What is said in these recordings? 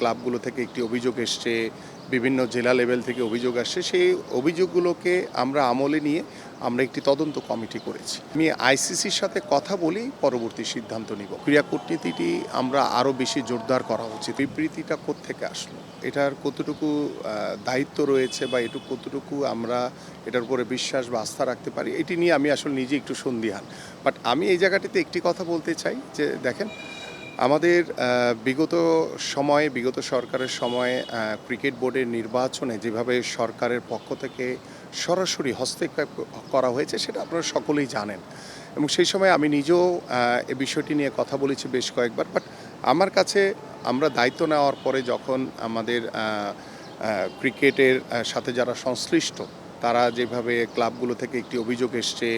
ক্লাবগুলো থেকে একটি অভিযোগ এসছে, বিভিন্ন জেলা লেভেল থেকে অভিযোগ আসছে। সেই অভিযোগগুলোকে আমরা আমলে নিয়ে আমরা একটি তদন্ত কমিটি করেছি। আমি আইসিসির সাথে কথা বলেই পরবর্তী সিদ্ধান্ত নিব। ক্রীড়া কূটনীতিটি আমরা আরও বেশি জোরদার করা উচিত। বিবৃতিটা কোত্থেকে আসলো, এটার কতটুকু দায়িত্ব রয়েছে বা কতটুকু আমরা এটার উপরে বিশ্বাস বা আস্থা রাখতে পারি, এটি নিয়ে আমি আসলে নিজে একটু সন্দিহান। বাট আমি এই জায়গাটিতে একটি কথা বলতে চাই যে দেখেন, আমাদের বিগত সরকারের সময়ে ক্রিকেট বোর্ডের নির্বাচনে যেভাবে সরকারের পক্ষ থেকে সরাসরি হস্তক্ষেপ করা হয়েছে সেটা আপনারা সকলেই জানেন, এবং সেই সময় আমি নিজেও এ বিষয়টি নিয়ে কথা বলেছি বেশ কয়েকবার। বাট আমার কাছে আমরা দায়িত্ব নেওয়ার পরে যখন আমাদের ক্রিকেটের সাথে যারা সংশ্লিষ্ট তারা যেভাবে ক্লাবগুলো থেকে একটি অভিযোগ এসছে,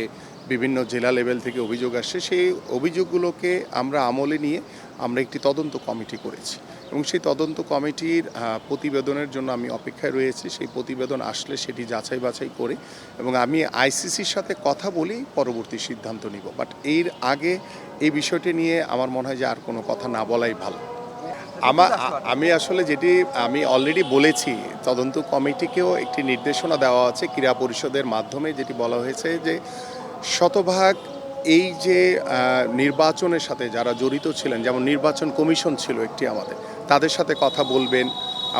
বিভিন্ন জেলা লেভেল থেকে অভিযোগ আসছে, সেই অভিযোগগুলোকে আমরা আমলে নিয়ে আমরা একটি তদন্ত কমিটি করেছি, এবং সেই তদন্ত কমিটির প্রতিবেদনের জন্য আমি অপেক্ষায় রয়েছি। সেই প্রতিবেদন আসলে সেটি যাচাই বাছাই করে এবং আমি আইসিসির সাথে কথা বলেই পরবর্তী সিদ্ধান্ত নিব। বাট এর আগে এই বিষয়টি নিয়ে আমার মনে হয় যে আর কোনো কথা না বলাই ভালো। আমি আসলে যেটি আমি অলরেডি বলেছি, তদন্ত কমিটিকেও একটি নির্দেশনা দেওয়া আছে ক্রীড়া পরিষদের মাধ্যমে, যেটি বলা হয়েছে যে শতভাগ এই যে নির্বাচনের সাথে যারা জড়িত ছিলেন, যেমন নির্বাচন কমিশন ছিল একটি আমাদের, তাদের সাথে কথা বলবেন।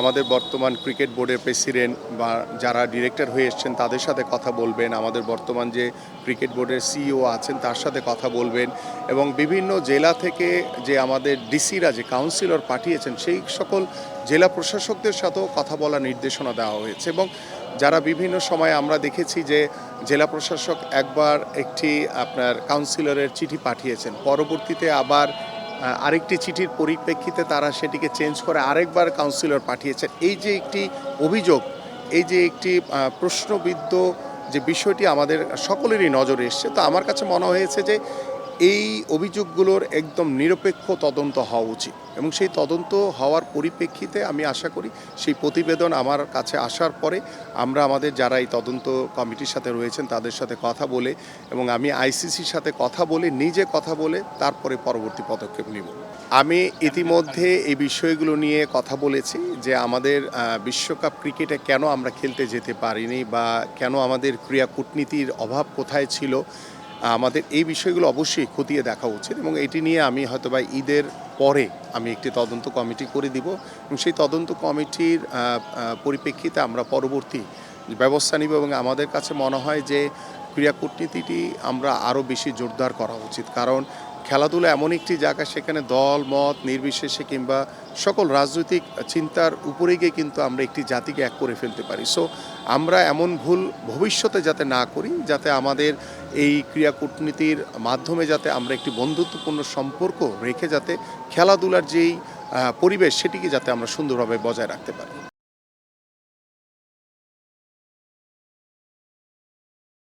আমাদের বর্তমান ক্রিকেট বোর্ডের প্রেসিডেন্ট বা যারা ডিরেক্টর হয়ে এসছেন তাদের সাথে কথা বলবেন। আমাদের বর্তমান যে ক্রিকেট বোর্ডের সিইও আছেন তার সাথে কথা বলবেন, এবং বিভিন্ন জেলা থেকে যে আমাদের ডিসিরা যে কাউন্সিলর পাঠিয়েছেন সেই সকল জেলা প্রশাসকদের সাথেও কথা বলার নির্দেশনা দেওয়া হয়েছে। এবং যারা বিভিন্ন সময় আমরা দেখেছি যে জেলা প্রশাসক একবার একটি আপনার কাউন্সিলরের চিঠি পাঠিয়েছেন, পরবর্তীতে আবার আরেকটি চিঠির পরিপ্রেক্ষিতে তারা সেটিকে চেঞ্জ করে আরেকবার কাউন্সিলর পাঠিয়েছেন। এই যে একটি অভিযোগ, এই যে একটি প্রশ্নবিদ্ধ যে বিষয়টি আমাদের সকলেরই নজরে এসছে, তো আমার কাছে মনে হয়েছে যে এই অভিযোগগুলোর একদম নিরপেক্ষ তদন্ত হওয়া উচিত, এবং সেই তদন্ত হওয়ার পরিপ্রেক্ষিতে আমি আশা করি সেই প্রতিবেদন আমার কাছে আসার পরে আমরা আমাদের যারা এই তদন্ত কমিটির সাথে রয়েছেন তাদের সাথে কথা বলে, এবং আমি আইসিসির সাথে কথা বলে নিজে কথা বলে তারপরে পরবর্তী পদক্ষেপ নিব। আমি ইতিমধ্যে এই বিষয়গুলো নিয়ে কথা বলেছি যে আমাদের বিশ্বকাপ ক্রিকেটে কেন আমরা খেলতে যেতে পারিনি বা কেন আমাদের ক্রীড়া কূটনীতির অভাব কোথায় ছিল, আমাদের এই বিষয়গুলো অবশ্যই খতিয়ে দেখা উচিত, এবং এটি নিয়ে আমি হয়তোবা ঈদের পরে আমি একটি তদন্ত কমিটি করে দিব, এবং সেই তদন্ত কমিটির পরিপ্রেক্ষিতে আমরা পরবর্তী ব্যবস্থা নিব। এবং আমাদের কাছে মনে হয় যে ক্রীড়া কূটনীতিটি আমরা আরও বেশি জোরদার করা উচিত, কারণ খেলাধুলা এমন একটি জায়গা, সেখানে দল মত নির্বিশেষে কিংবা সকল রাজনৈতিক চিন্তার উপরে গিয়ে কিন্তু আমরা একটি জাতিকে এক করে ফেলতে পারি। সো আমরা এমন ভুল ভবিষ্যতে যাতে না করি, যাতে আমাদের এই ক্রীড়া কূটনীতির মাধ্যমে যাতে আমরা একটি বন্ধুত্বপূর্ণ সম্পর্ক রেখে যাতে খেলাধুলার যেই পরিবেশ সেটিকে যাতে আমরা সুন্দরভাবে বজায় রাখতে পারি।